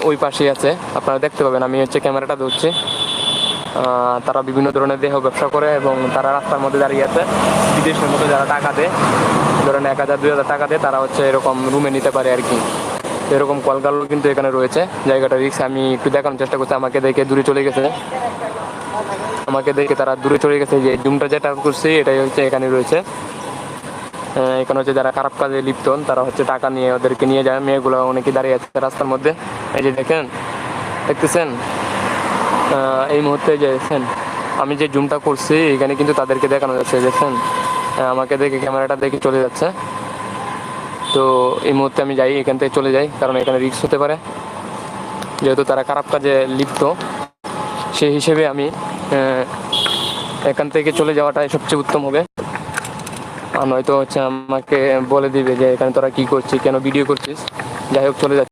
ওই পাশেই আছে, আপনারা দেখতে পাবেন। আমি হচ্ছে ক্যামেরাটা ধরছি। তারা বিভিন্ন ধরনের দেহ ব্যবসা করে এবং তারা রাস্তার মধ্যে দাঁড়িয়ে আছে। বিদেশের মধ্যে যারা টাকা দেয়, ধরেন 1,000-2,000 টাকা দেয়, তারা হচ্ছে এরকম রুমে নিতে পারে আর কি। এরকম কলকাতাও কিন্তু এখানে রয়েছে। জায়গাটা রিক্স, আমি একটু দেখানোর চেষ্টা করছি। আমাকে দেখে দূরে চলে গেছে, আমাকে দেখে তারা দূরে চলে গেছে। যে জুমটা যেটা করছি এটাই হচ্ছে এখানে রয়েছে। এখানে হচ্ছে যারা খারাপ কাজে লিপ্ত তারা হচ্ছে টাকা নিয়ে ওদেরকে নিয়ে যায়। মেয়েগুলো অনেকে দাঁড়িয়ে আছে রাস্তার মধ্যে, এই যে দেখেন, দেখতেছেন। এই মুহূর্তে যে দেখছেন আমি যে জুমটা করছি এখানে কিন্তু তাদেরকে দেখানো যাচ্ছে, দেখছেন। আমাকে দেখে ক্যামেরাটা দেখে চলে যাচ্ছে। তো এই মুহূর্তে আমি যাই, এখান থেকে চলে যাই, কারণ এখানে রিস্ক হতে পারে, যেহেতু তারা খারাপ কাজে লিপ্ত। সেই হিসেবে আমি এখান থেকে চলে যাওয়াটাই সবচেয়ে উত্তম হবে। আর নয়তো হচ্ছে আমাকে বলে দিবে যে এখানে তোরা কি করছিস, কেন ভিডিও করছিস। যাই হোক, চলে যাচ্ছে।